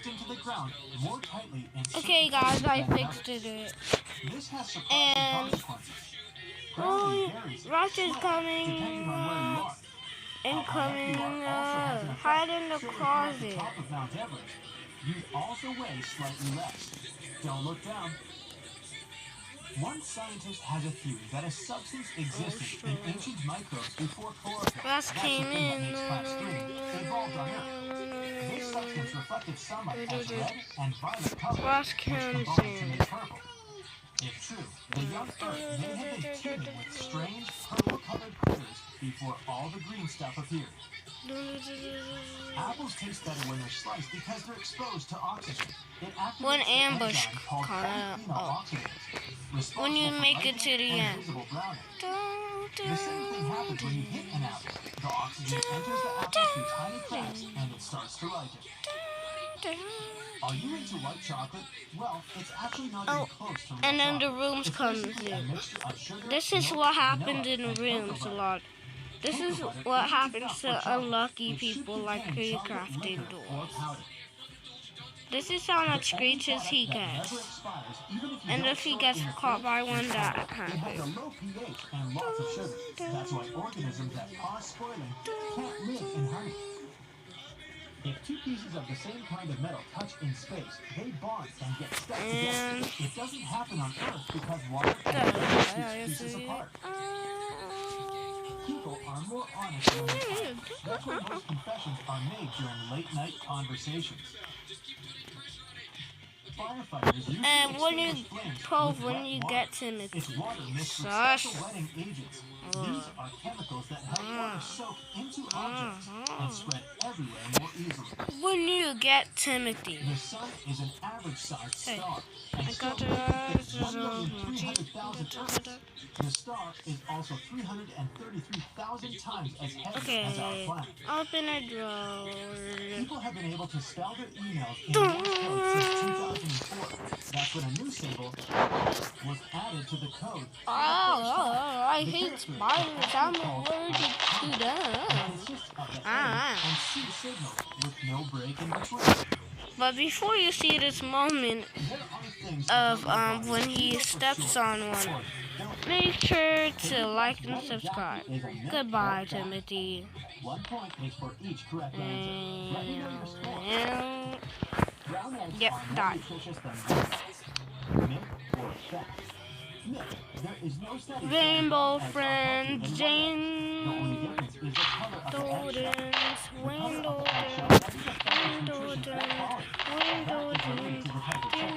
pressed into the ground more tightly in Okay, guys, I fixed it. This has surprising And consequences. oh, Rush is coming. Depending on where you are. Incoming. Hide Hide in the So if you're at the closet. top of Mount Everest, you also weigh slightly less. Don't look down. One scientist has a theory that a substance existed in ancient microbes before chlorophyll. Rush came in. Evolved on Earth. This substance reflected sunlight as red and violet colors, Rush which comes combined to in. make purple. If true, the young Earth may have been teeming with strange purple-colored critters before all the green stuff appeared. Apples taste better when they're sliced because they're exposed to oxygen. It activates One the ambush enzyme called polyphenol when you make it to the end. visible browning. The same thing happens when you hit an apple. The oxygen enters the apple through tiny cracks and it starts to ripen. Are you into white chocolate? Well, it's actually not even close to real And then the chocolate. rooms It's comes basically a in. mixture of sugar, This is milk, what vanilla, happens in and rooms cocoa a butter. lot. This is what happens to unlucky people like Creecraft indoors. This is how much screeches he gets. And if he gets caught by one, that It has a happens. low pH and lots of sugar. That's why organisms that cause spoiling can't live in honey. If two pieces of the same kind of metal touch in space, they bond and get stuck together. It doesn't happen on Earth because water keeps pieces apart. People are more honest when they fight. That's why most confessions are made during late-night conversations. Firefighters usually And when you extinguish flames prove with when wet you water. get Timothy. It's water mixed with Shush. special wetting agents. These are chemicals that help water soak into objects and spread everywhere more easily. When you get Timothy. The sun is an average-sized star, I and got still it. fits 1,300,000 Earths. The star is also 333,000 times as heavy as our Okay, planet. open a drawer. People have been able to spell their emails in Morse code since 2004. That's when a new symbol was added to the code. I hate spiders. I'm allergic to them. Consists of the A and C signal with no break in between. But before you see this moment There are things of when he steps on one, make sure to like and subscribe. Goodbye, Timothy. 1 point is for each correct answer. Let me know your score. And Brown eggs Yep, are more done. nutritious than white eggs. Myth or fact? Myth. There is no study showing Rainbow eggs are friend healthy than white eggs. The only Jane difference is the color of the eggshell. Dodens, The color of window the eggshell dens, doesn't affect its nutrition at all. window That is related to the type of chicken.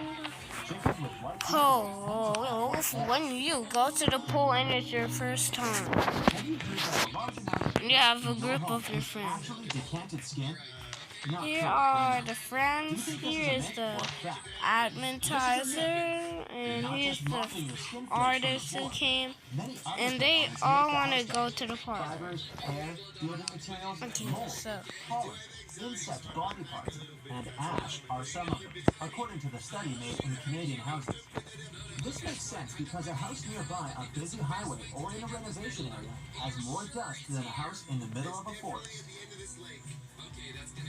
Chickens with white eggs Oh, when you go to the pool and it's your first time, Have you heard that a large amount of you have a your group home of your is friends. actually decanted skin? Not Here true. are the Do you friends. think this Here a is myth the or fact? advertiser, and Not here's just the mopping your skin flakes from the artists who floor. came, Many other and they components all make the want to house go better. to the park. Fibers, hair, building materials, Okay, mold, so pollen, insect body parts, and ash are some of them, according to the study made in Canadian houses. This makes sense because a house nearby a busy highway or in a renovation area has more dust than a house in the middle of a forest.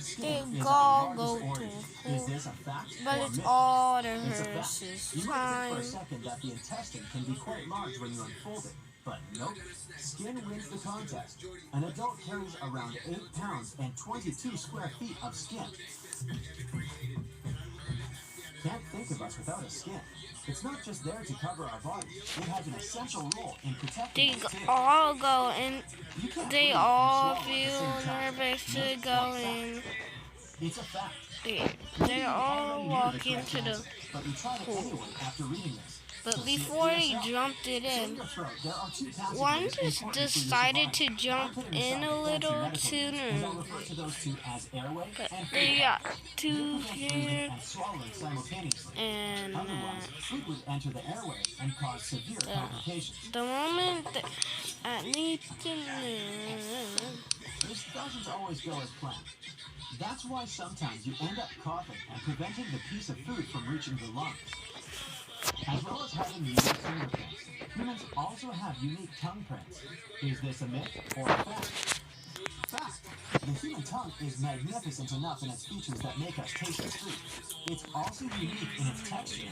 Skin They is all our go largest to organ. pool, Is this a fact but or it's myth? all the It's a fact. hearses. You might think for a Fine. second that the intestine can be quite large when you unfold it, but nope. Skin wins the contest. An adult carries around 8 pounds and 22 square feet of skin. Can't think of us without a skin. It's not just there to cover our body. It has an essential role in protecting They us too. all go in. You can't They breathe and all swallow at the feel same time. nervous to Myth go or fact? in. It's a fact. They all walk into the. But you tried it anyway after reading this. But So see it for before they yourself. jumped it In in, your throat, there are 2 passageways one important just for your decided to survival. jump I'll put it in aside a fancy little medical too names, as I'll early. refer to those 2 as airway But and they food. got You two prevent breathing here, and swallowing simultaneously. and Otherwise, food would enter the airway and cause severe complications. the moment that I need to This doesn't always go as planned. That's why sometimes you end up coughing and preventing the piece of food from reaching the lungs. As well as having unique fingerprints, humans also have unique tongue prints. Is this a myth or a fact? Fact. The human tongue is magnificent enough in its features that make us taste its food. It's also unique in its texture.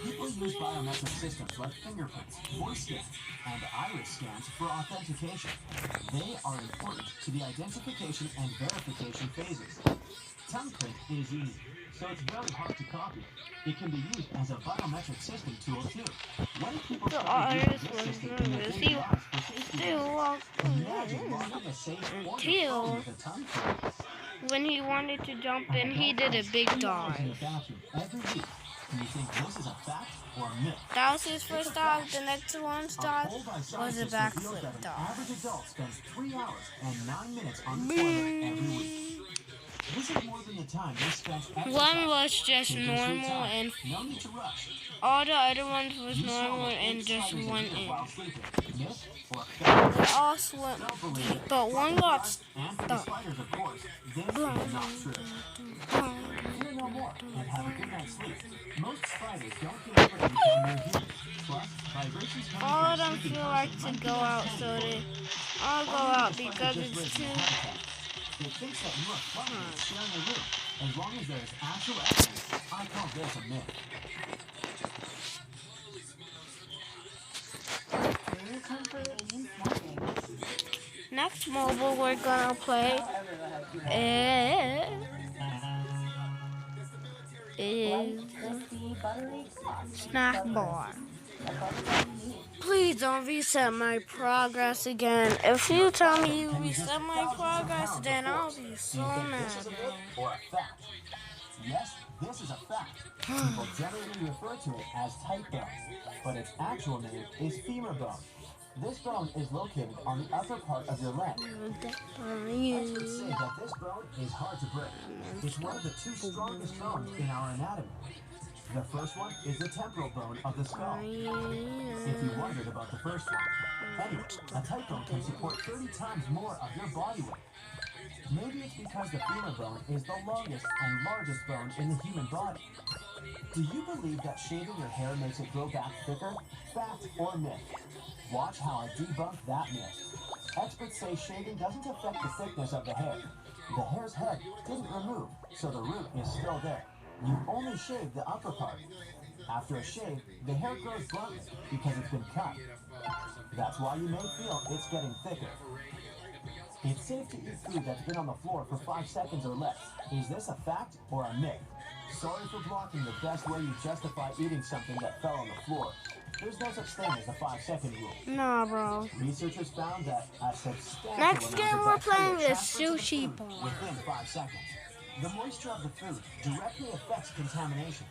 People use biometric systems like fingerprints, voice scans, and iris scans for authentication. They are important to the identification and verification phases. Tongue print is unique, so it's very hard to copy. It can be used as a biometric system tool too. When people The started artist using this was system in their nervous. daily lives for safety reasons, imagine locking a safe or your phone with a tongue print. When he wanted to jump in, he did a big dive. Every week. Do you think this is a fact or a myth? That was his first dive. The next one's dive poll by was a scientists reveals backflip that an dive. average adult spends 3 hours and 9 minutes on the toilet every week. This is more than the time they spent exercising. One was just Take your sweet normal, time. and No need to rush. all the other ones was You normal swallow and 8 just spiders a went year in. while sleeping. Myth or fact? They all swim, Don't believe it. but one got And for the stuck. spiders, of course, this is not true. Fear no more and have a good night's sleep. Most spiders don't get over anything near humans. Plus, vibrations coming All of from them sleeping feel quarters like to might be go out, uncanny. so they all go out because it's too. It thinks that you are fluffy sharing a room. As long as there is actual evidence, I call this a myth. Next mobile we're gonna play is Snack Bar. Please don't reset my progress again. If you tell me you reset my progress, then I'll be so mad. This is a myth or a fact? Yes, this is a fact. People generally refer to it as tight bone, but its actual name is femur bone. This bone is located on the upper part of your leg. Experts say that this bone is hard to break. It's one of the 2 strongest bones in our anatomy. The first one is the temporal bone of the skull. If you wondered about the first one, anyway, a tight bone can support 30 times more of your body weight. Maybe it's because the femur bone is the longest and largest bone in the human body. Do you believe that shaving your hair makes it grow back thicker? Fact or myth? Watch how I debunk that myth. Experts say shaving doesn't affect the thickness of the hair. The hair's head didn't remove, so the root is still there. You only shave the upper part. After a shave, the hair grows bluntly because it's been cut. That's why you may feel it's getting thicker. It's safe to eat food that's been on the floor for 5 seconds or less. Is this a fact or a myth? Sorry for blocking the best way you justify eating something that fell on the floor. There's no such thing as a 5-second rule. Nah, bro. Researchers found that a substantial Next amount game of we're bacteria playing is transfers to Sushi food Bar. within 5 seconds. The moisture of the food directly affects contamination.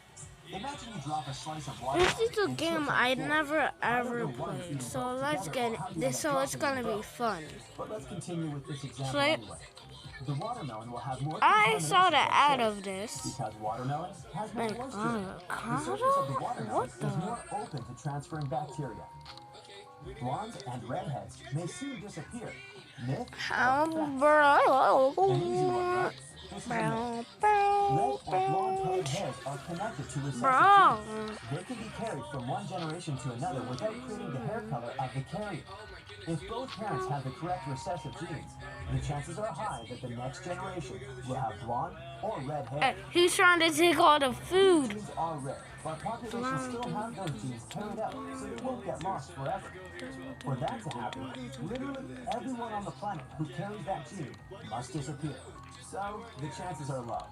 Imagine you drop a slice of water. This is a game I never ever played, so let's get this. So it's gonna be fun. But let's continue with this example Play- anyway. The watermelon will have more I saw the contamination ad than of this. because watermelon has more Like, moisture. The surface of the watermelon what is the? more open to transferring bacteria. Blondes and redheads may soon disappear. Myth? How, Or fact? bro? An easy one, right? This is a myth. Red or blonde-colored hairs are connected to recessive Bro. genes. They can be carried from one generation to another without creating the hair color of the carrier. If both parents have the correct recessive genes, the chances are high that the next generation will have blonde or red hair. He's trying to take all the food. Genes are rare, but populations still have those genes carried out, so they won't get lost forever. For that to happen, literally everyone on the planet who carries that gene must disappear. So, the chances are low.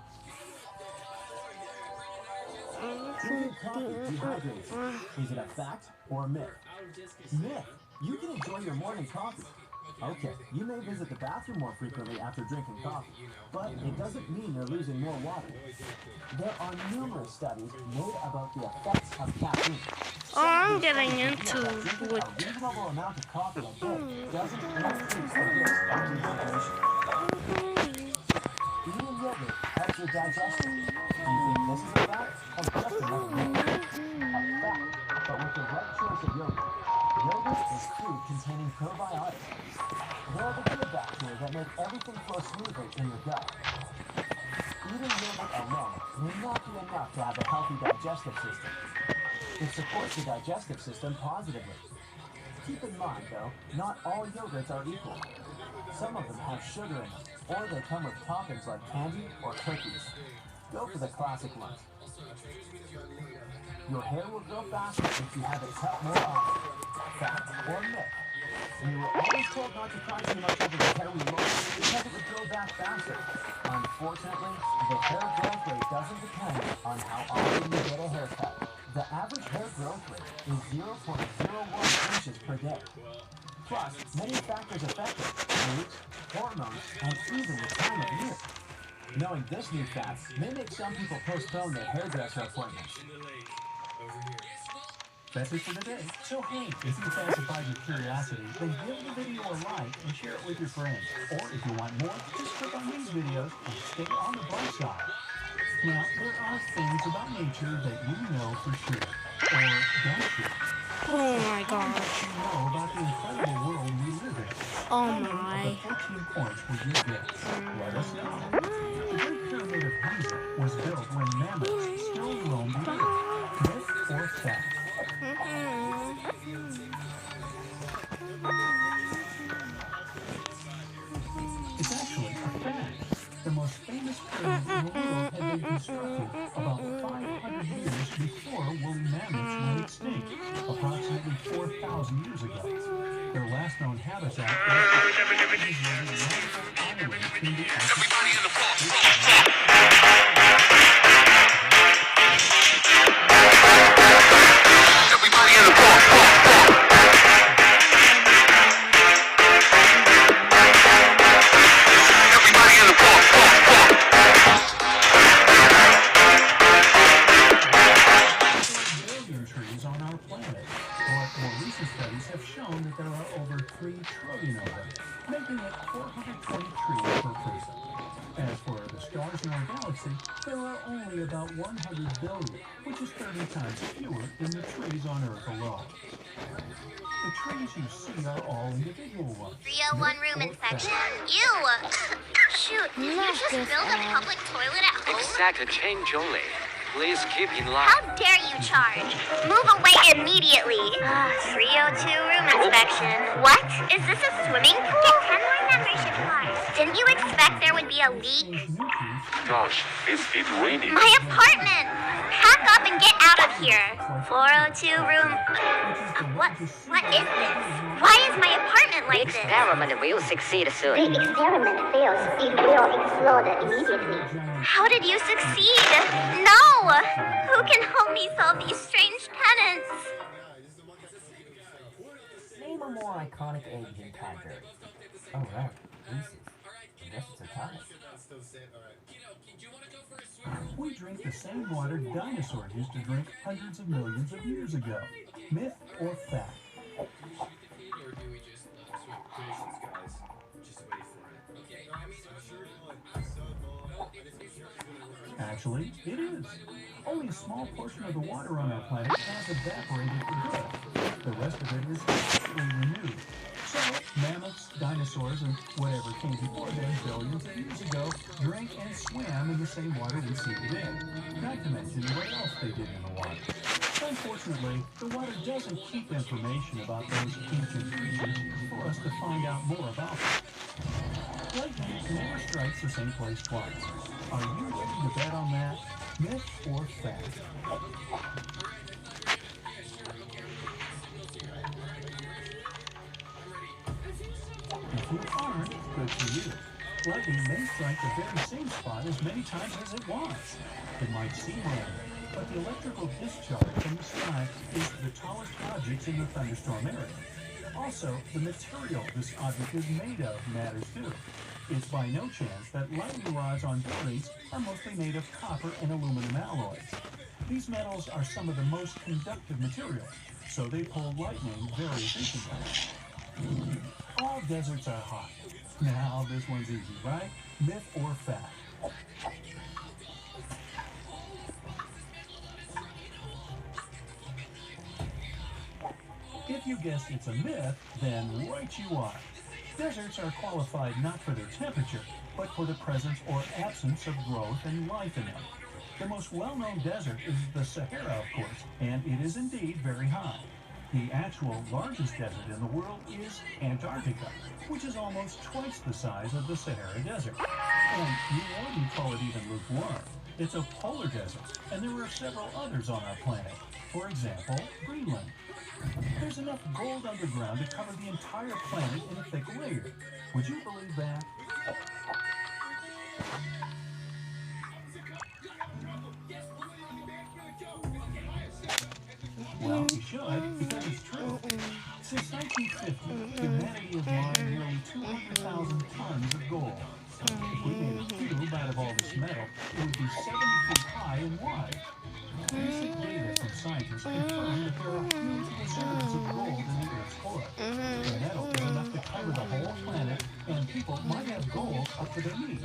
Drinking coffee dehydrates you. Is it a fact or a myth? Myth. You can enjoy your morning coffee. Okay, you may visit the bathroom more frequently after drinking coffee, but it doesn't mean you're losing more water. There are numerous studies made about the effects of caffeine. Oh, I'm getting into Drinking with. a reasonable amount of coffee a day doesn't increase the risk of dehydration. Eating yogurt helps your digestion. Do you think this is a fact or just another myth? A fact, but with the right choice of yogurt. Yogurt is food containing probiotics. They are the good bacteria that make everything flow smoothly in your gut. Eating yogurt alone may not be enough to have a healthy digestive system. It supports the digestive system positively. Keep in mind, though, not all yogurts are equal. Some of them have sugar in them, or they come with toppings like candy or cookies. Go for the classic ones. Your hair will grow faster if you have it cut more often. Fact or myth? We were always told not to cry too much over the hair we lost because it would grow back faster. Unfortunately, the hair growth rate doesn't depend on how often you get a haircut. The average hair growth rate is 0.01 inches per day. Plus, many factors affect it: age, hormones, and even the time of year. Knowing this new fact may make some people postpone their hairdresser appointments. That's it for today. So hey, if you satisfied your curiosity, then give the video a like and share it with your friends. Or if you want more, just click on these videos and stay on the bright side. Now, there are things about nature that you know for sure. Or don't you? Oh my gosh. What do you know about the incredible world we live in? Oh How many my. of the 14 points were your guess? Let us know. The Great Pyramid of Giza was built when mammoths still roamed the earth. Myth or fact? It's actually a fact. The most famous pyramids in the world had been constructed about 500 years before woolly mammoths went extinct, approximately 4,000 years ago. Their last known habitat was trees on our planet, but more recent studies have shown that there are over 3 trillion of them, making it 420 trees per person. As for the stars in our galaxy, there are only about 100 billion, which is 30 times fewer than the trees on Earth alone. The trees you see are all individual ones. 301 room inspection. Ew! Shoot, did you just build a public toilet at home? Exact change only. Please keep in line. How dare you charge? Move away immediately. 302 room inspection. What? Is this a swimming pool? Get 10 more membership cards. Didn't you expect there would be a leak? Gosh, is it raining? My apartment! Pack up and get out of here. 402 room... What is this? Why is my apartment like this? Experiment will succeed soon. The experiment fails. It will explode immediately. How did you succeed? No! Who can help me solve these strange tenants? Name a more iconic egg than Cadbury. Oh, right. Reese's. I guess it's a tie. We drink the same water dinosaurs used to drink hundreds of millions of years ago. Myth or fact? Actually, it is. Only a small portion of the water on our planet has evaporated for good. The rest of it is constantly renewed. So, mammoths, dinosaurs, and whatever came before them billions of years ago drank and swam in the same water we see today. Not to mention what else they did in the water. Unfortunately, the water doesn't keep information about those ancient creatures for us to find out more about them. Lightning never strikes the same place twice. Are you ready to bet on that? Myth or fact? If you aren't, good for you. Lightning may strike the very same spot as many times as it wants. It might seem random, but the electrical discharge from the sky is the tallest objects in the thunderstorm area. Also, the material this object is made of matters too. It's by no chance that lightning rods on buildings are mostly made of copper and aluminum alloys. These metals are some of the most conductive materials, so they pull lightning very efficiently. All deserts are hot. Now, this one's easy, right? Myth or fact? If you guessed it's a myth, then right you are. Deserts are qualified not for their temperature, but for the presence or absence of growth and life in them. The most well-known desert is the Sahara, of course, and it is indeed very hot. The actual largest desert in the world is Antarctica, which is almost twice the size of the Sahara Desert. And you wouldn't call it even lukewarm. It's a polar desert, and there are several others on our planet. For example, Greenland. There's enough gold underground to cover the entire planet in a thick layer. Would you believe that? Well, you should, because it's true. Since 1950, humanity has mined nearly 200,000 tons of gold. If we made a cube out of all this metal, it would be 70 feet high and wide. Recent data from scientists confirm that there are huge reserves of gold in the Earth's core. The metal is enough to cover the whole planet, and people might have gold up to their knees.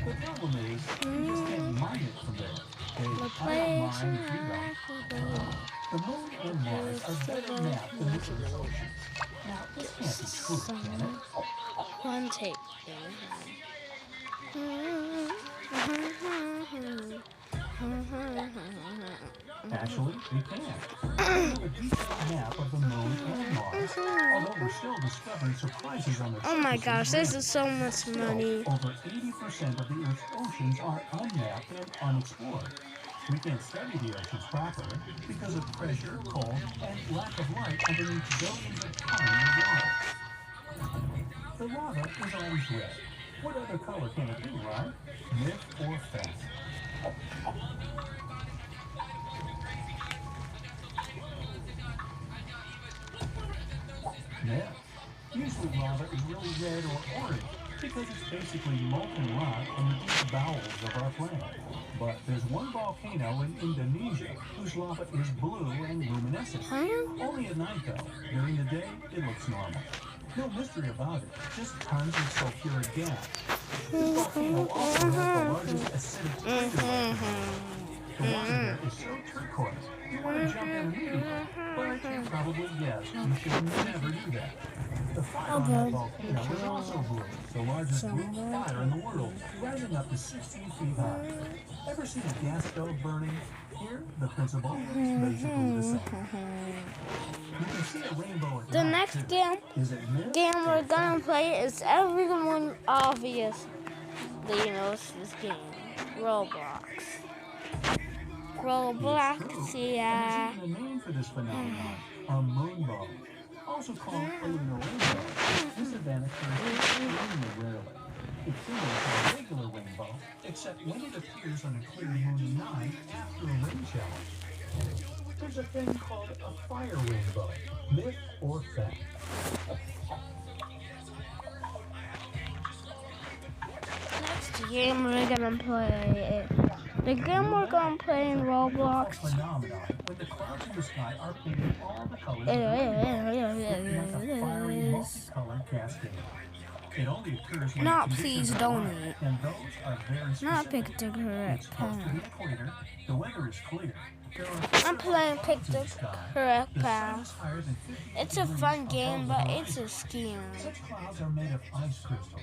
The problem is, you just can't mine it from there. They cannot mine if you don't. The moon and Mars are better mapped than the Earth's oceans. Now, this can't be true, can it? One take. Actually, we can. We have a detailed map of the moon and Mars, although we're still discovering surprises on the Oh my surface gosh, of this the is so much Still, money. over 80% of the Earth's oceans are unmapped and unexplored. We can't study the oceans properly because of pressure, cold, and lack of light underneath billions of tons of water. The lava is always red. What other color can it be, right? Myth or fact? Myth. Usually lava is really red or orange because it's basically molten rock in the deep bowels of our planet. But there's one volcano in Indonesia whose lava is blue and luminescent. Only at night though. During the day, it looks normal. No mystery about it, just tons of sulfuric gas. This volcano also has the largest acidic crater. The water there is so turquoise, you want to jump in immediately, but you probably guessed you should never do that. The fire on that volcano is also blue, the largest blue fire in the world, rising up to 16 feet high. Ever seen a gas stove burning? Here, the principle is basically the same. You can see a rainbow at The night, next too. game Is it myth we're or gonna fact? play is everyone obviously knows this game. Roblox. Roblox, yeah. There's even a name for this phenomenon, a moonbow, also called a lunar rainbow. This event occurs extremely rarely. It's similar to a regular rainbow, except when it appears on a clear moony night after a rain shower. There's a thing called a fire rainbow, myth or fact. Next game we're gonna play. The game we're gonna play in Roblox. Phenomenon when the clouds in the sky are painted all the colors of the rainbow, looking like a fiery multicolored cascade. It only occurs when Not the conditions please are don't right, eat. and those are very Not specific. pick the correct It's close to path. the equator, the weather is clear. There are I'm several playing pick clouds in the sky. correct The sun path. is higher than 50 It's a degrees fun above game, the but horizon. it's a scheme. Such clouds are made of ice crystals.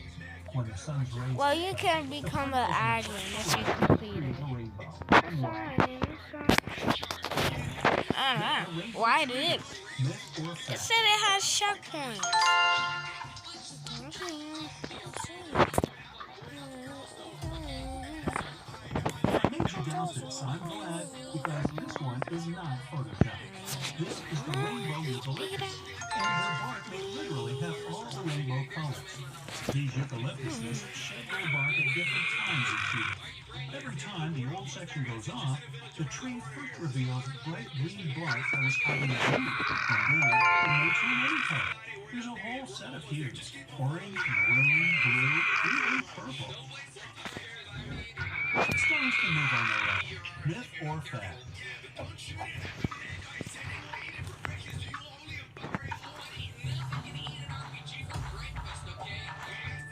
When the sun's rays Well, you hit can them, become the an particles admin if you in complete create it. a rainbow. Wow. I don't know. Why did it? Myth or It fact? said it has checkpoints. I made you down this, I'm glad, because this one is not Photoshop. This is the rainbow eucalyptus, and their bark may literally have all the rainbow colors. These eucalyptuses shed their bark at different times each year. Every time the old section goes off, the tree first reveals bright green bark that was hiding underneath, and then it may turn any color. There's a whole set of hues: orange, maroon, blue, even purple. Stones can move on their own. Myth or fact?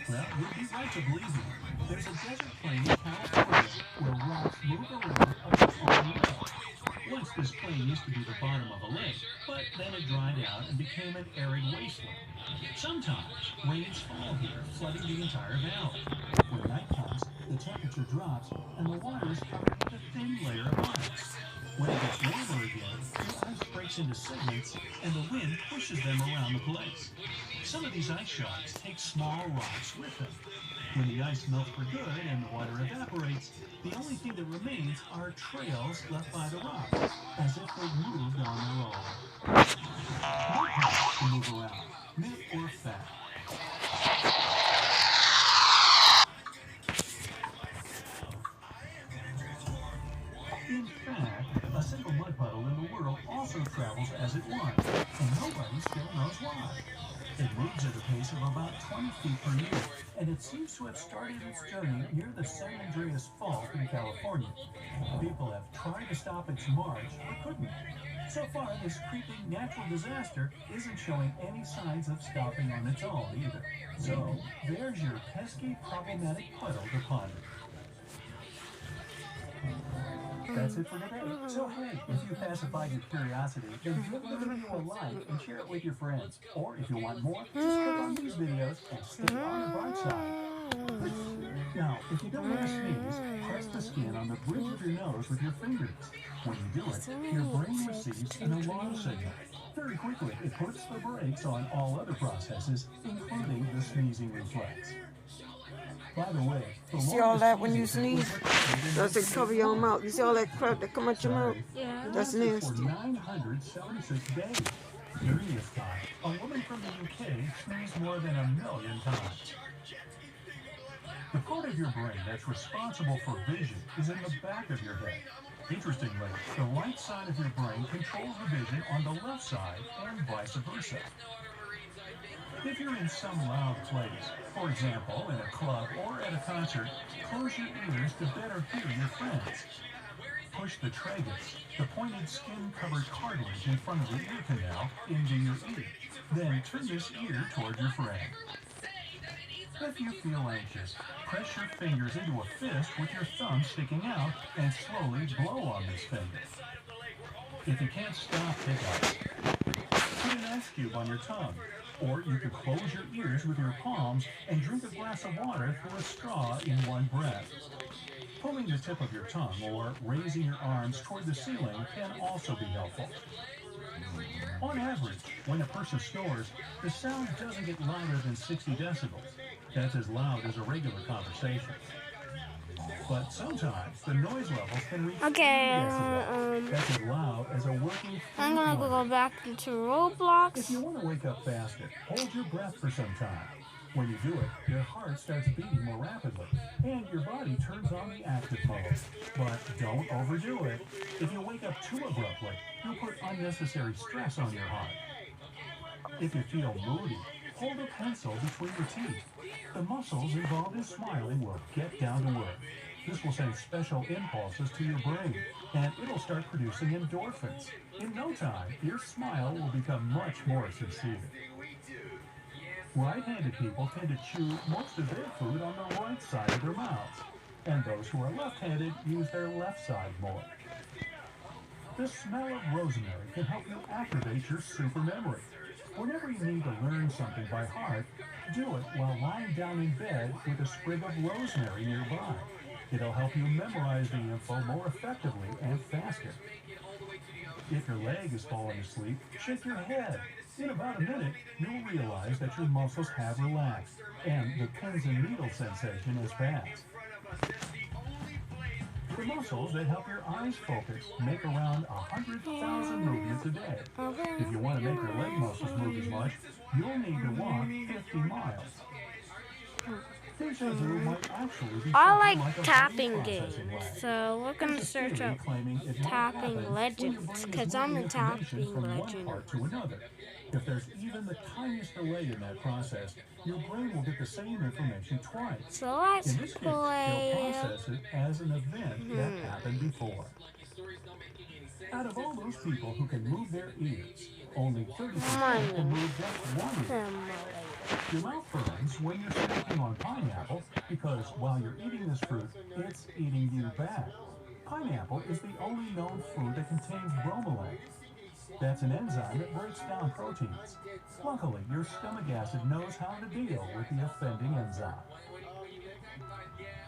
Well, you'd be right to believe me. There's a desert plain in California where rocks move around of their own will. Once this plain used to be the bottom of a lake, but then it dried out and became an arid wasteland. Sometimes rains fall here, flooding the entire valley. When night comes, the temperature drops and the water is covered with a thin layer of ice. When it gets warmer again, the ice breaks breaks into segments, and the wind pushes them around the place. Some of these ice sharks take small rocks with them. When the ice melts for good and the water evaporates, the only thing that remains are trails left by the rocks, as if they moved on their own. What happens to move around, myth or fact? In fact, a single mud puddle in the world also travels as it winds, and nobody still knows why. It moves at a pace of about 20 feet per year, and it seems to have started its journey near the San Andreas Fault in California. People have tried to stop its march, but couldn't. So far, this creeping natural disaster isn't showing any signs of stopping on its own either. So, there's your pesky, problematic puddle to ponder. That's it for today. So hey, if you pacified your curiosity, then give the video a like and share it with your friends. Or if you want more, just click on these videos and stay on the bright side. Now, if you don't want to sneeze, press the skin on the bridge of your nose with your fingers. When you do it, your brain receives an alarm signal. Very quickly, it puts the brakes on all other processes, including the sneezing reflex. By the way, You see all that when you sneeze? Does it cover your mouth? You see all that crap that come out your mouth? Yeah. That's For nasty. 976 days. During this time, a woman from the UK sneezed more than 1 million times. The part of your brain that's responsible for vision is in the back of your head. Interestingly, the right side of your brain controls the vision on the left side and vice versa. If you're in some loud place, for example, in a club or at a concert, close your ears to better hear your friends. Push the tragus, the pointed skin-covered cartilage in front of the ear canal, into your ear. Then turn this ear toward your friend. If you feel anxious, press your fingers into a fist with your thumb sticking out and slowly blow on this finger. If you can't stop hiccups, put an ice cube on your tongue. Or you could close your ears with your palms and drink a glass of water through a straw in one breath. Pulling the tip of your tongue or raising your arms toward the ceiling can also be helpful. On average, when a person snores, the sound doesn't get louder than 60 decibels. That's as loud as a regular conversation. But sometimes the noise levels can reach 80 decibels. That's as loud as a working I'm gonna flute go noise. back into If Roblox. you want to wake up faster, hold your breath for some time. When you do it, your heart starts beating more rapidly, and your body turns on the active mode. But don't overdo it. If you wake up too abruptly, you'll put unnecessary stress on your heart. If you feel moody, hold a pencil between your teeth. The muscles involved in smiling will get down to work. This will send special impulses to your brain, and it'll start producing endorphins. In no time, your smile will become much more sincere. Right-handed people tend to chew most of their food on the right side of their mouths, and those who are left-handed use their left side more. The smell of rosemary can help you activate your super memory. Whenever you need to learn something by heart, do it while lying down in bed with a sprig of rosemary nearby. It'll help you memorize the info more effectively and faster. If your leg is falling asleep, shake your head. In about a minute, you'll realize that your muscles have relaxed, and the pins and needles sensation has passed. The muscles that help your eyes focus make around 100,000 movements a day. If you want to make your leg muscles move as much, you'll need to walk 50 miles. Deja vu might actually be I something like a tapping brain games, processing lag. so we're gonna search up Tapping Legends, because I'm a Tapping Legend. To another. If there's even the tiniest delay in that process, your brain will get the same information twice. So let's In this case, play. it'll process it as an event that happened before. Out of all those people who can move their ears, only 30% can move just one ear. Your mouth burns when you're snacking on pineapple because while you're eating this fruit, it's eating you back. Pineapple is the only known food that contains bromelain. That's an enzyme that breaks down proteins. Luckily, your stomach acid knows how to deal with the offending enzyme.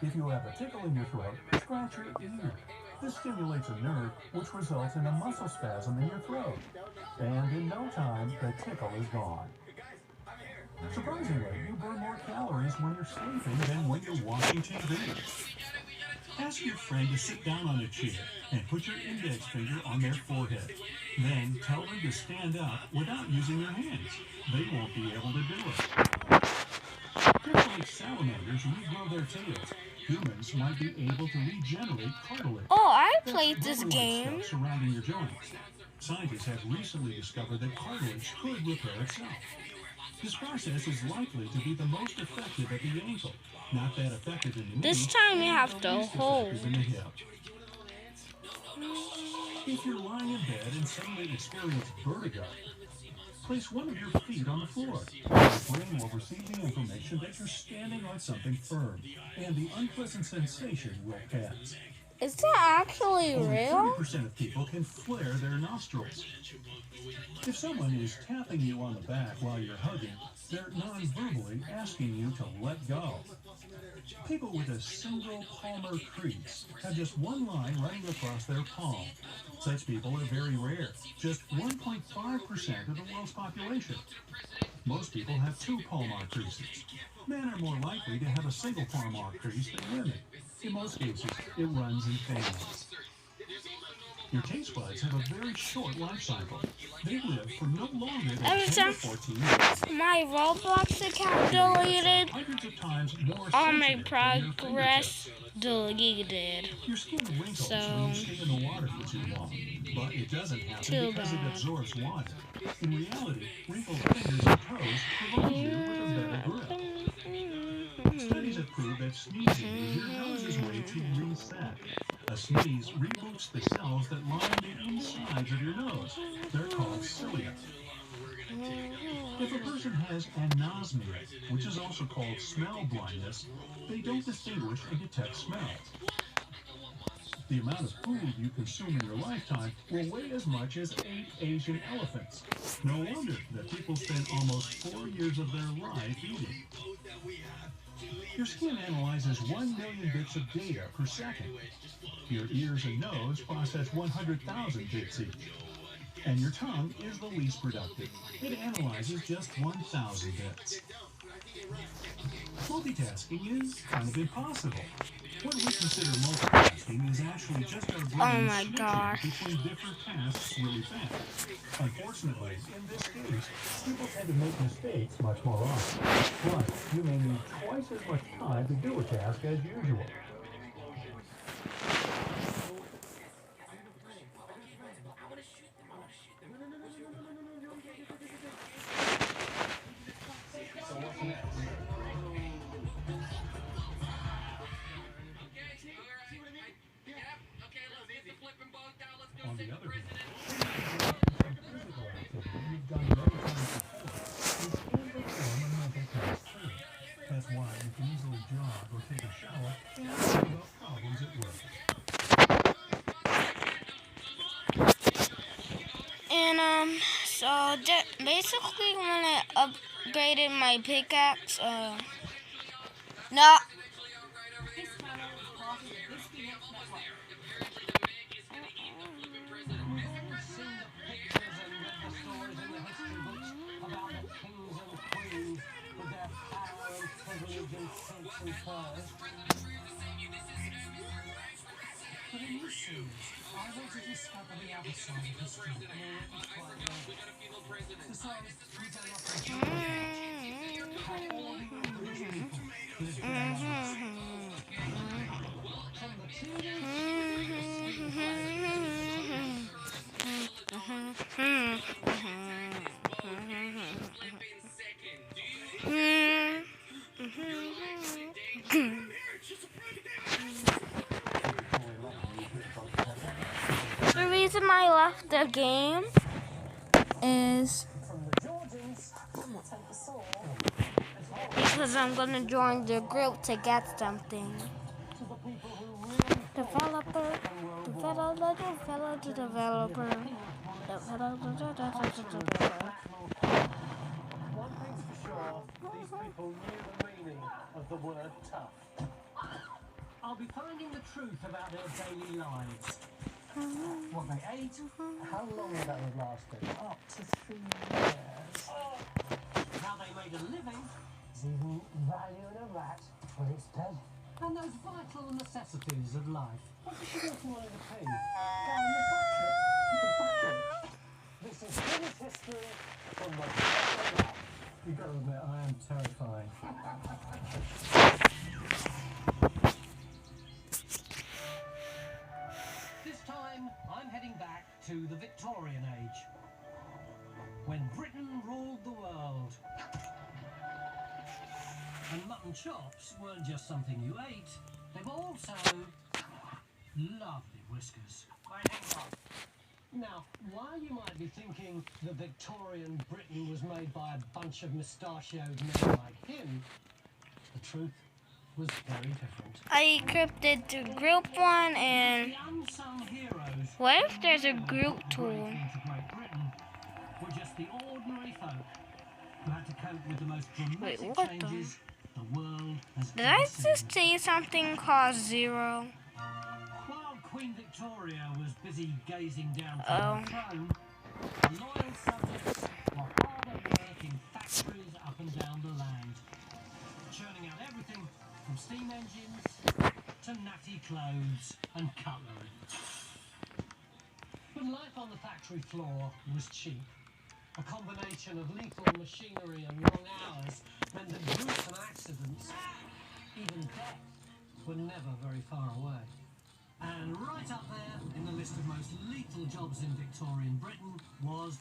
If you have a tickle in your throat, scratch your ear. This stimulates a nerve, which results in a muscle spasm in your throat. And in no time, the tickle is gone. Surprisingly, you burn more calories when you're sleeping than when you're watching TV. Ask your friend to sit down on a chair and put your index finger on their forehead. Then tell them to stand up without using your hands. They won't be able to do it. Just like salamanders regrow their tails, humans might be able to regenerate cartilage. Oh, I That's played this rubber-like game. stuff surrounding your joints. Scientists have recently discovered that cartilage could repair itself. This process is likely to be the most effective at the ankle, not that effective in the knee. This time you and have the to least hold. effective in the hip. If you're lying in bed and suddenly experience vertigo, place one of your feet on the floor. Your brain will receive the information that you're standing on something firm, and the unpleasant sensation will pass. Is that actually Only real? 30% of people can flare their nostrils. If someone is tapping you on the back while you're hugging, they're non-verbally asking you to let go. People with a single palmar crease have just one line running across their palm. Such people are very rare, just 1.5% of the world's population. Most people have two palmar creases. Men are more likely to have a single palmar crease than women. In most cases, it runs in families. Your taste buds have a very short life cycle. They live for no longer than Every 10 time to 14 years. my Roblox account deleted, Hundreds of times more all my sensitive than your progress deleted. Your skin wrinkles So- when you stay in the water for too long, but it doesn't happen Too because bad. it absorbs water. In reality, wrinkled fingers and toes provide you with a better grip. Studies have proved that sneezing is your nose's way to reset. A sneeze reboots the cells that line the insides of your nose. They're called cilia. If a person has anosmia, which is also called smell blindness, they don't distinguish and detect smells. The amount of food you consume in your lifetime will weigh as much as 8 Asian elephants. No wonder that people spend almost 4 years of their life eating. Your skin analyzes 1 million bits of data per second. Your ears and nose process 100,000 bits each. And your tongue is the least productive. It analyzes just 1,000 bits. Multitasking is kind of impossible. What we consider multitasking is actually just our brain Oh my switching gosh. between different tasks really fast. Unfortunately, in this case, people tend to make mistakes much more often. Plus, you may need twice as much time to do a task as usual. On the other hand, physical activity you've done many times before is in the form of mental task too. That's why you can easily jog or take a shower and think about problems at work. And so basically when I upgraded my pickaxe, no. But in this series, I want to discover the other side of history and it quite well. Besides, we don't often how ordinary people live their lives. From the Tudors The reason I left the game is because I'm gonna join the group to get something. Developer. One thing's for sure, these people knew the meaning of the word tough. I'll be finding the truth about their daily lives. What they ate, how long that had lasted, up to 3 years. How they made a living, even valuing a rat when it's dead. And those vital necessities of life. What does she want to want in a pea? Down the bucket. The bucket. This is British history from the bottom up. You've got to admit, I am terrifying. This time, I'm heading back to the Victorian age, when Britain ruled the world. And mutton chops weren't just something you ate, they were also lovely whiskers. Now, while you might be thinking that Victorian Britain was made by a bunch of mustachioed men like him, the truth was very different. I encrypted the group one, and The unsung heroes what if there's a group break tool? into Great Britain were just the ordinary folk who had to cope with the most dramatic Wait, what the- changes the world has Did ever I seen. just say something called zero? While Queen Victoria was busy gazing down Oh. from her throne, the loyal subjects were hard at work in factories up and down the land, churning out everything from steam engines to natty clothes and cutlery. But life on the factory floor was cheap. A combination of lethal machinery and long hours meant that gruesome accidents, even death, were never very far away. And right up there in the list of most lethal jobs in Victorian Britain was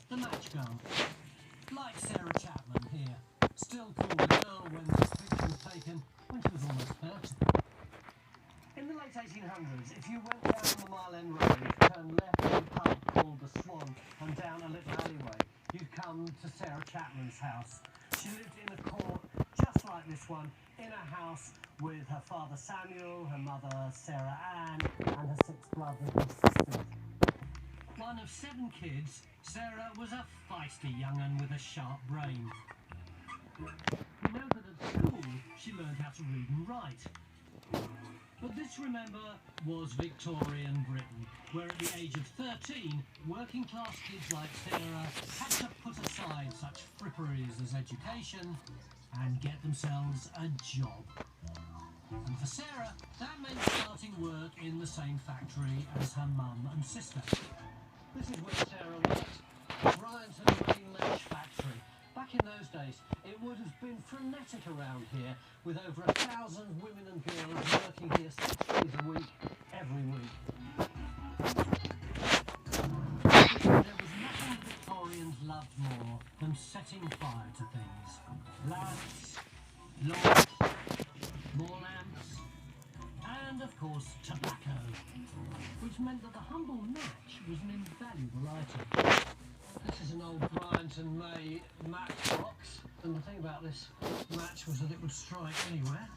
the match girl. Like Sarah Chapman here, still called a girl when this picture was taken when she was almost 30. In the late 1800s, if you went down the Mile End Road, turned left in a pub called the Swan, and down a little alleyway, you'd come to Sarah Chapman's house. She lived in a court just like this one, in a house with her father Samuel, her mother Sarah Ann, and her 6 brothers and sisters. One of 7 kids, Sarah was a feisty young'un with a sharp brain. You know that at school she learned how to read and write. But this, remember, was Victorian Britain, where at the age of 13, working class kids like Sarah had to put aside such fripperies as education and get themselves a job. And for Sarah, that meant starting work in the same factory as her mum and sister. This is where Sarah worked, Bryanton Main Latch Factory. Back in those days, it would have been frenetic around here, with over 1,000 women and girls working here 6 days a week, every week. There was nothing Victorians loved more than setting fire to things. Lamps, logs, more lamps, and of course tobacco, which meant that the humble match was an invaluable item. This is an old Bryanton May matchbox, and the thing about this match was that it would strike anywhere,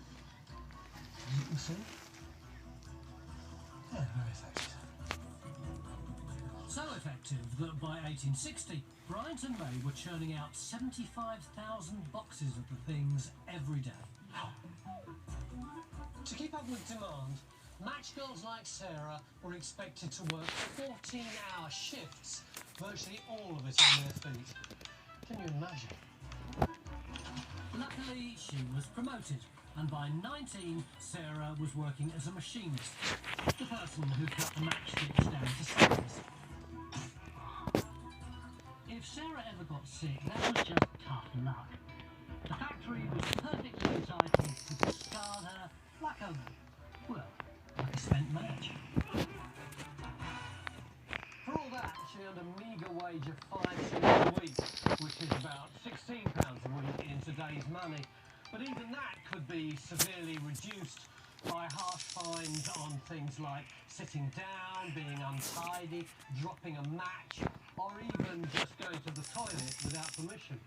as you can see. Yeah, very effective. So effective that by 1860, Bryanton May were churning out 75,000 boxes of the things every day. To keep up with demand, match girls like Sarah were expected to work 14-hour shifts, virtually all of it on their feet. Can you imagine? Luckily, she was promoted, and by 19, Sarah was working as a machinist, the person who cut the matchsticks down to size. If Sarah ever got sick, that was just tough luck. The factory was perfectly entitled to discard her like a, well, match. For all that, she earned a meagre wage of £5 a week, which is about £16 a week in today's money. But even that could be severely reduced by harsh fines on things like sitting down, being untidy, dropping a match, or even just going to the toilet without permission.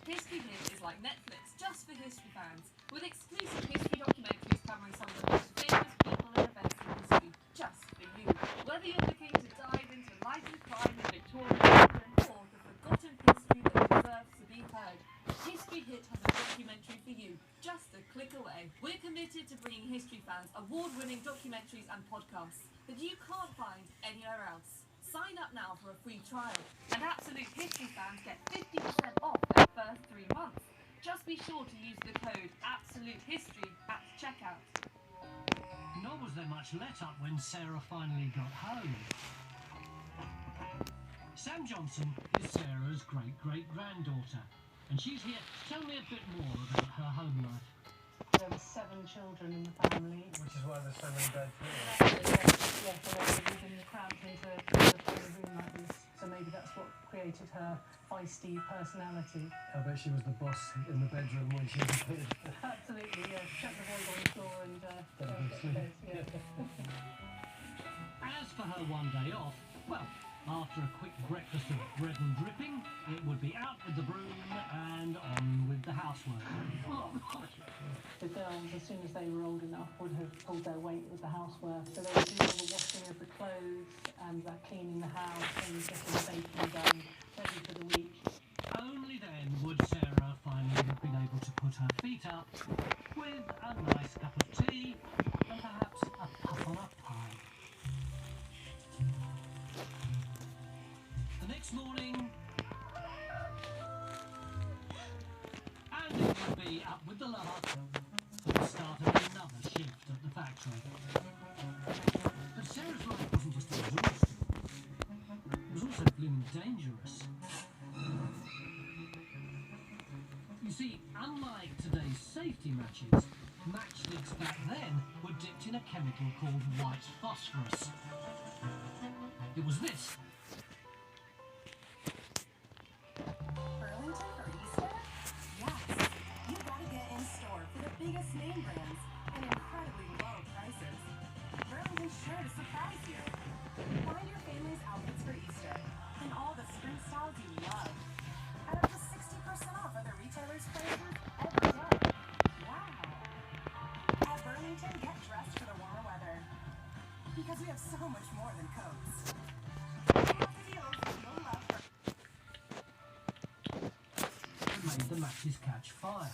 History Hit is like Netflix, just for history fans, with exclusive history documentaries covering some of the most famous people and events in history, just for you. Whether you're looking to dive into life and crime in Victorian England or the forgotten history that deserves to be heard, History Hit has a documentary for you, just a click away. We're committed to bringing history fans award-winning documentaries and podcasts that you can't find anywhere else. Sign up now for a free trial, and Absolute History fans get 50% off their first 3 months. Just be sure to use the code AbsoluteHistory at checkout. Nor was there much let up when Sarah finally got home. Sam Johnson is Sarah's great-great-granddaughter, and she's here to tell me a bit more about her home life. There were 7 children in the family. Which is why there's so many beds here. Yeah, so they lived in the cramped into a family room like this. So maybe that's what created her feisty personality. I bet she was the boss in the bedroom when she was a kid. Absolutely, yeah. Chuck the boys on the floor and get to bed, yeah. As for her one day off, well, after a quick breakfast of bread and dripping, it would be out with the broom and on with the housework. The girls, as soon as they were old enough, would have pulled their weight with the housework. So they would do all the washing of the clothes and cleaning the house and getting the baking done, ready for the week. Only then would Sarah finally have been able to put her feet up with a nice cup of tea and perhaps a puff on a pie. The next morning, and it would be up with the lark for the start of another shift at the factory. But Sarah's life wasn't just exhausting, it was also blooming dangerous. You see, unlike today's safety matches, matchsticks back then were dipped in a chemical called white phosphorus. It was this. Burlington for Easter? Yes. You gotta get in store for the biggest name brands and incredibly low prices. Burlington's sure to surprise you. Find your family's outfits for Easter and all the spring styles you love. At up to 60% off other retailers' prices every day. Wow. At Burlington, get dressed for the warmer weather. Because we have so much more than coats. We have deals you'll love for Made the matches catch fire.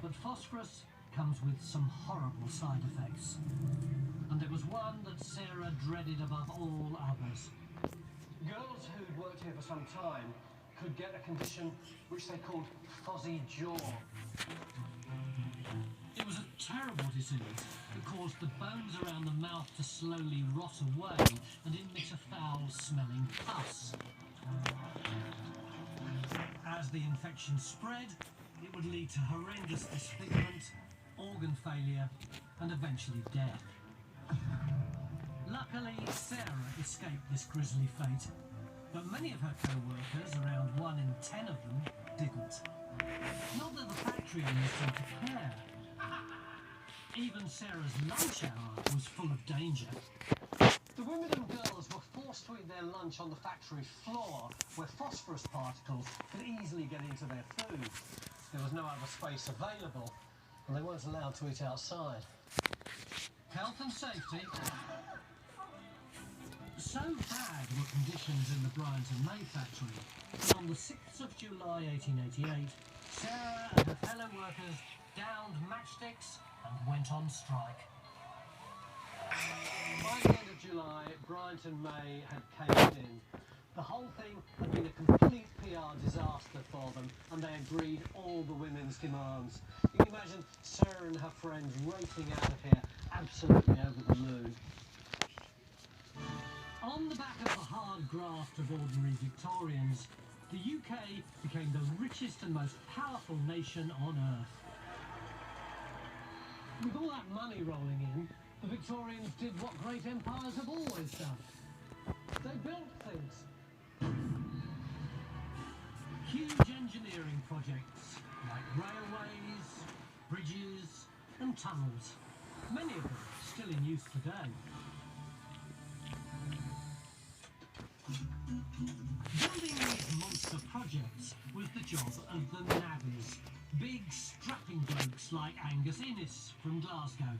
But phosphorus comes with some horrible side effects. And there was one that Sarah dreaded above all others. Girls who'd worked here for some time could get a condition which they called fuzzy jaw. It was a terrible disease that caused the bones around the mouth to slowly rot away and emit a foul-smelling pus. As the infection spread, it would lead to horrendous disfigurement, organ failure, and eventually death. Luckily, Sarah escaped this grisly fate, but many of her co-workers, around 1 in 10 of them, didn't. Not that the factory owners seemed to care. Even Sarah's lunch hour was full of danger. The women and girls were forced to eat their lunch on the factory floor, where phosphorus particles could easily get into their food. There was no other space available, and they weren't allowed to eat outside. Health and safety. So bad were conditions in the Bryant and May factory that on the 6th of July 1888, Sarah and her fellow workers downed matchsticks and went on strike. By the end of July, Bryant and May had caved in. The whole thing had been a complete PR disaster for them, and they agreed all the women's demands. You can imagine Sarah and her friends racing out of here, absolutely over the moon. On the back of the hard graft of ordinary Victorians, the UK became the richest and most powerful nation on earth. With all that money rolling in, the Victorians did what great empires have always done. They built things. Huge engineering projects like railways, bridges and tunnels. Many of them still in use today. Building these monster projects was the job of the navvies, big strapping blokes like Angus Innes from Glasgow.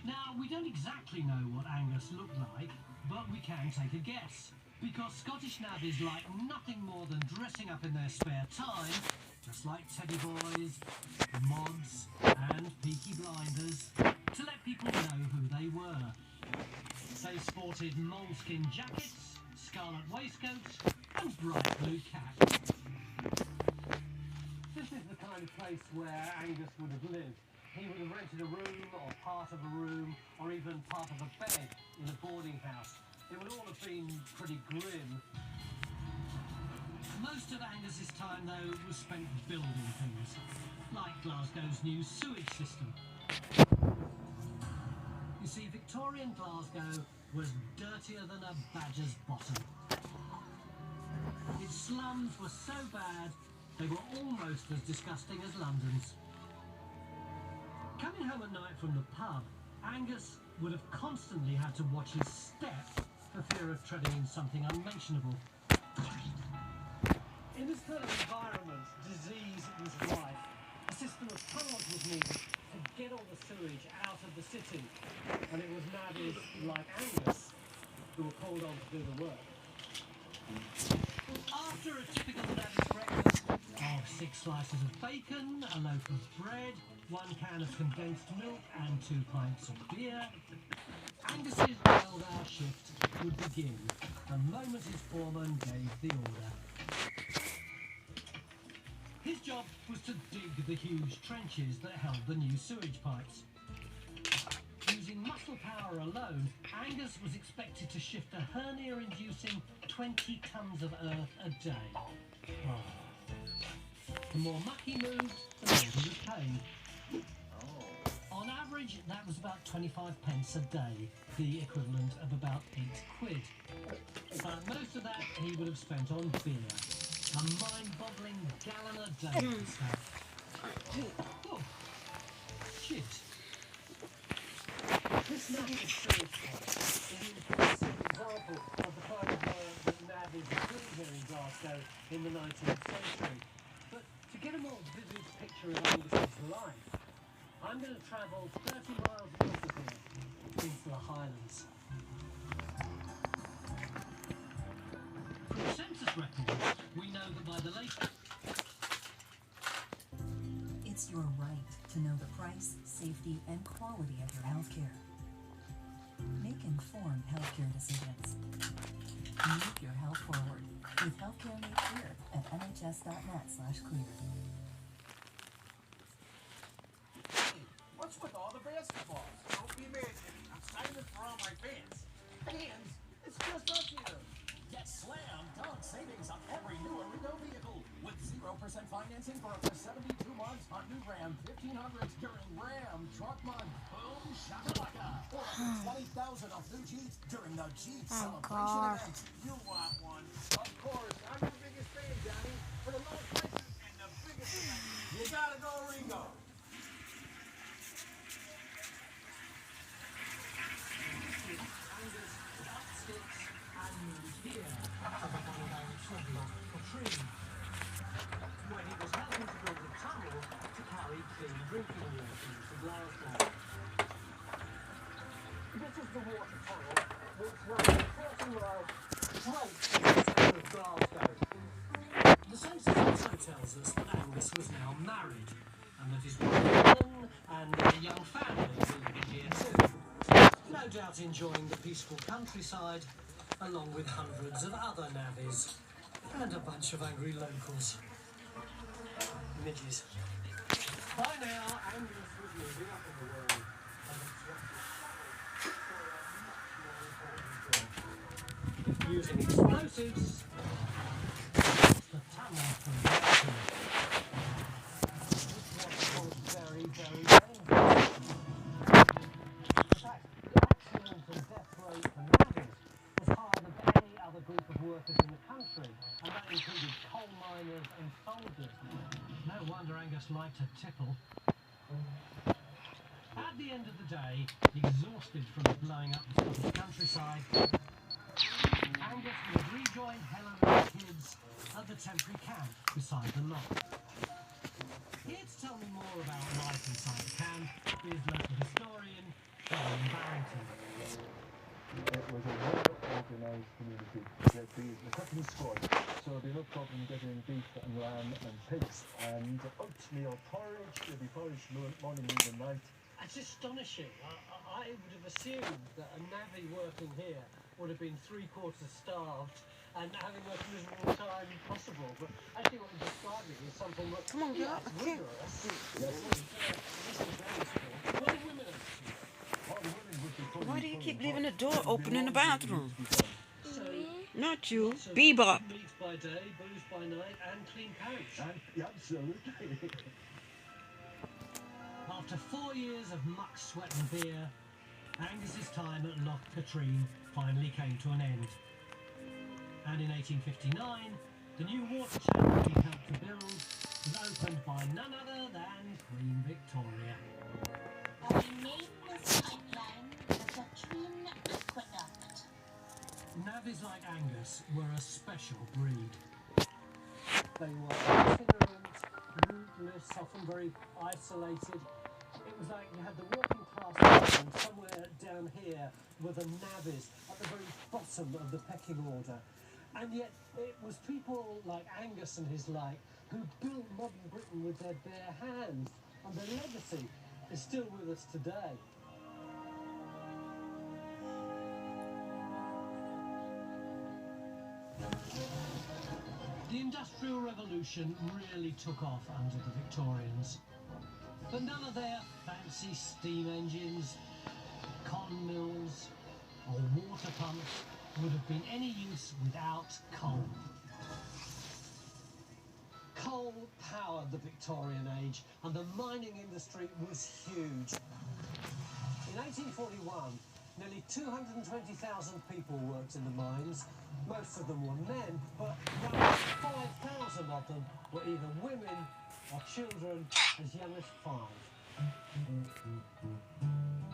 Now, we don't exactly know what Angus looked like, but we can take a guess, because Scottish navvies like nothing more than dressing up in their spare time, just like Teddy Boys, Mods and Peaky Blinders, to let people know who they were. They sported moleskin jackets, scarlet waistcoats and bright blue caps. This is the kind of place where Angus would have lived. He would have rented a room, or part of a room, or even part of a bed in a boarding house. It would all have been pretty grim. Most of Angus's time, though, was spent building things, like Glasgow's new sewage system. You see, Victorian Glasgow was dirtier than a badger's bottom. Its slums were so bad, they were almost as disgusting as London's. Coming home at night from the pub, Angus would have constantly had to watch his step for fear of treading in something unmentionable. In this kind of environment, disease was rife. A system of tunnels was needed to get all the sewage out of the city, and it was navvies like Angus who were called on to do the work. After a typical navvy's breakfast of 6 slices of bacon, a loaf of bread, 1 can of condensed milk and 2 pints of beer, Angus's 12-hour shift would begin the moment his foreman gave the order. His job was to dig the huge trenches that held the new sewage pipes. Using muscle power alone, Angus was expected to shift a hernia-inducing 20 tons of earth a day. The more muck he moved, the more he was paid. On average, that was about 25 pence a day, the equivalent of about 8 quid. But most of that he would have spent on beer, a mind-boggling gallon a day and stuff. Oh, shit. This navvy's sewage pipe is an impressive example of the kind of work that navvies were doing here in Glasgow in the 19th century. But to get a more vivid picture of Angus's life, I'm going to travel 30 miles north of here, into the Highlands. From census records, we know that by the late... It's your right to know the price, safety, and quality of your healthcare. Make informed healthcare decisions. Move your health forward with Healthcare Made Clear at nhs.net/clear. What's with all the basketballs? Don't be mad at me. I'm signing for all my fans. Fans? It's just us here. Get slam dunk savings on every new Arrigo vehicle with 0% financing for up to 72 months on new Ram 1500s during Ram Truck Month. Boom shakalaka. Or up to 20,000 off new Jeeps during the Jeep Celebration event. You want one? Of course. I'm your biggest fan, Johnny. For the lowest prices and the biggest event. You gotta go Ringo. When he was helping to build a tunnel to carry clean drinking water into Glasgow. This is the water tunnel which runs 30 miles straight to the centre of Glasgow. The census also tells us that Angus was now married, and that his wife Helen and their young family were living here too. No doubt enjoying the peaceful countryside, along with hundreds of other navvies. And a bunch of angry locals. Midges. By now, Angus was moving up in the world. Using explosives, the tunnel from the This was very, very dangerous. to tickle. At the end of the day, exhausted from blowing up the Scottish countryside, Angus would rejoin Helen and the kids at the temporary camp beside the loch. Here to tell me more about life inside the camp is local historian John Barrington. It was a well-organised community. There'd be the cooking squad, so there'd be no problem getting beef and lamb and pigs and oatmeal porridge. There'd be porridge morning, noon and night. It's astonishing. I would have assumed that a navvy working here would have been three-quarters starved and having the most miserable time possible. But actually what you're describing is something that Come on, get up. is rigorous. This is very small. What do women actually? Why do you keep leaving the door open in the bathroom? So, Not you. so Bebop. meat by day, booze by night, and clean parish. Absolutely. After 4 years of muck, sweat and beer, Angus's time at Loch Katrine finally came to an end. And in 1859, the new water channel he helped to build was opened by none other than Queen Victoria. Our nameless pipeline, the Katrine Aqueduct. Navvies like Angus were a special breed. They were itinerant, rootless, often very isolated. It was like you had the working class and somewhere down here were the navvies at the very bottom of the pecking order. And yet it was people like Angus and his like who built modern Britain with their bare hands, and their legacy is still with us today. The Industrial Revolution really took off under the Victorians. But none of their fancy steam engines, cotton mills, or water pumps would have been any use without coal. Coal powered the Victorian age, and the mining industry was huge. In 1841, nearly 220,000 people worked in the mines. Most of them were men, but around 5,000 of them were either women or children as young as 5.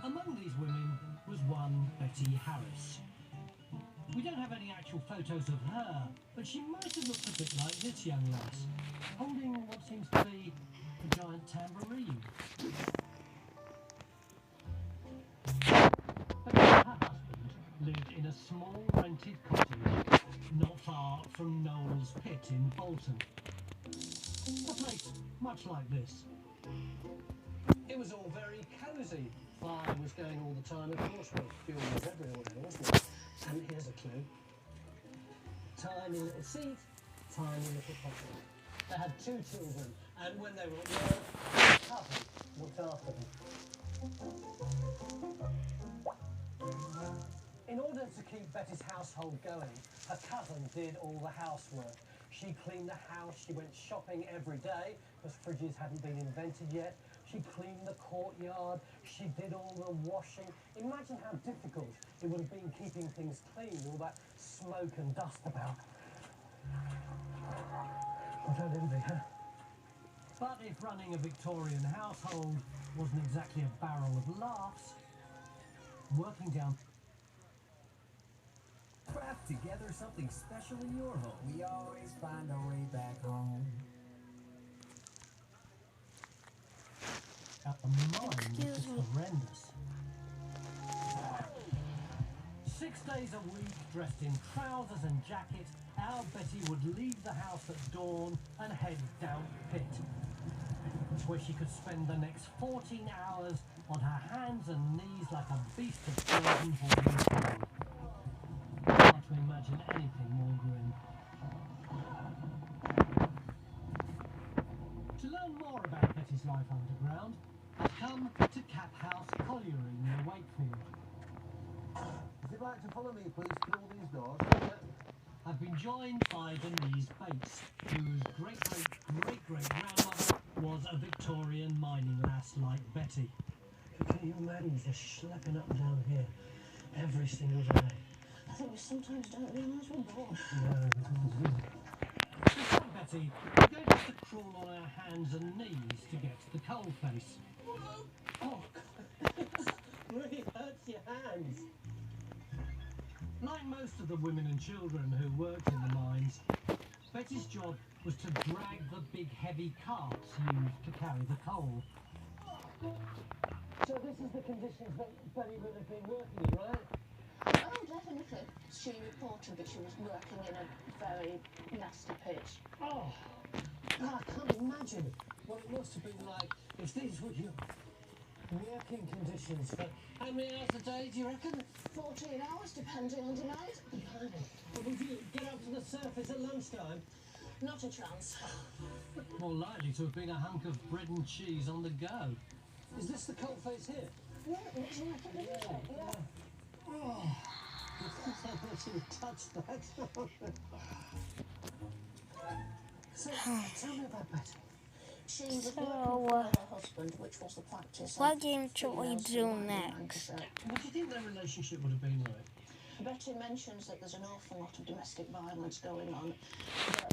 Among these women was one Betty Harris. We don't have any actual photos of her, but she might have looked a bit like this young lass, holding what seems to be a giant tambourine. But her husband lived in a small rented cottage not far from Knowles Pit in Bolton. A place much like this. It was all very cosy. Fire was going all the time, of course, but fuel was everywhere, wasn't it? And here's a clue. Tiny little seat, tiny little cottage. They had 2 children, and when they were at work, their cousin looked after them. In order to keep Betty's household going, her cousin did all the housework. She cleaned the house, she went shopping every day, because fridges hadn't been invented yet. She cleaned the courtyard, she did all the washing. Imagine how difficult it would have been keeping things clean with all that smoke and dust about. I don't envy her. But if running a Victorian household wasn't exactly a barrel of laughs, working down... Craft together something special in your home. We always find our way back home. At the mine was horrendous. 6 days a week, dressed in trousers and jacket, our Betty would leave the house at dawn and head down the pit, where she could spend the next 14 hours on her hands and knees like a beast of burden holding coal. Hard to imagine anything more grim. To learn more about Betty's life underground, I've come to Cap House Colliery near Wakefield. If you'd like to follow me, please through these doors. I've been joined by Denise Bates, whose great-great-great-grandmother was a Victorian mining lass like Betty. Can you imagine just schlepping up and down here every single day? I think we sometimes don't realise we're bored. No. There's something Betty, we're going to have to crawl on our hands and knees to get to the coal face. Oh, God. Really hurts your hands. Like most of the women and children who worked in the mines, Betty's job was to drag the big heavy carts used to carry the coal. So this is the conditions that Betty would have been working in, right? Oh, definitely. She reported that she was working in a very nasty pitch. Oh, God, I can't imagine what it must have been like if these were your working conditions for how many hours a day do you reckon? 14 hours, depending on the night. Blimey. But would you get up to the surface at lunchtime? Not a chance. More likely to have been a hunk of bread and cheese on the go. Is this the coal face here? Yeah, looks like it, doesn't it? Yeah. Oh, I should have touched that. So, tell me about Betty. She was So, working for her husband, which was the practice. What game should we do next? What do you think their relationship would have been like? Betty mentions that there's an awful lot of domestic violence going on.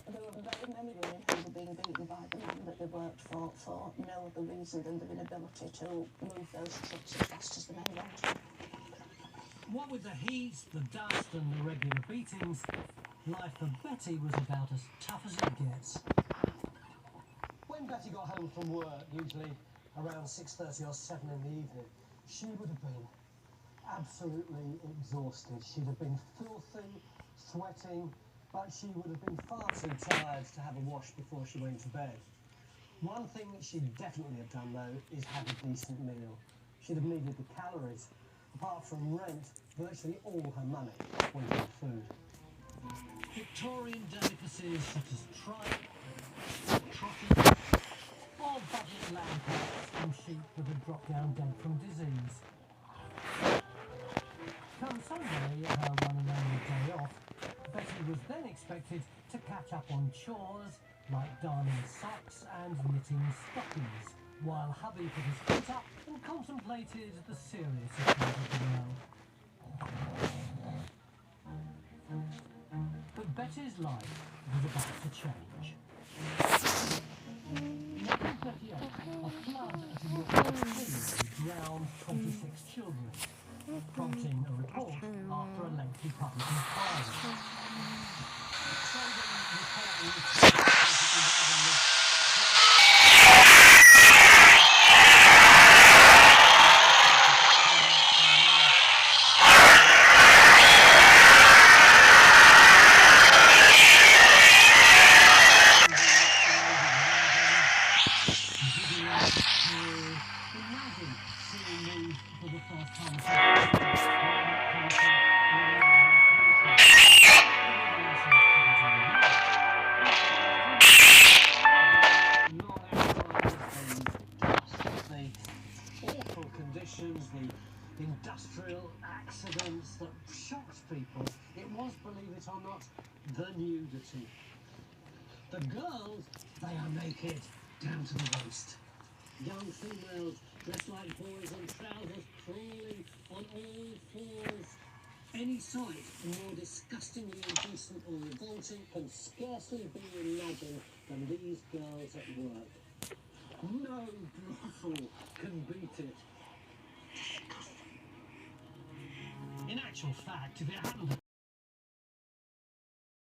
There were very many women who were being beaten by the man that they worked for no other reason than their inability to move those trucks as fast as the men wanted. What with the heat, the dust and the regular beatings, life for Betty was about as tough as it gets. When Betty got home from work, usually around 6:30 or 7 in the evening, she would have been absolutely exhausted. She'd have been filthy, sweating, but she would have been far too tired to have a wash before she went to bed. One thing that she'd definitely have done, though, is have a decent meal. She'd have needed the calories. Apart from rent, virtually all her money went on food. Victorian delicacies such as tripe, trotters, or budget lamb chops from sheep that had dropped down dead from disease. Come Sunday, her one and only day off, Betty was then expected to catch up on chores like darning socks and knitting stockings, while hubby put his feet up and contemplated the serious issues of the world. But Betty's life was about to change. In 1938, a flood at a Yorkshire sea drowned 26 children, prompting a report after a lengthy public inquiry. The industrial accidents that shocked people. It was, believe it or not, the nudity. The girls, they are naked down to the waist. Young females dressed like boys in trousers, crawling on all fours. Any sight more disgustingly indecent or revolting can scarcely be imagined than these girls at work. No brothel can beat it. In actual fact, if it hadn't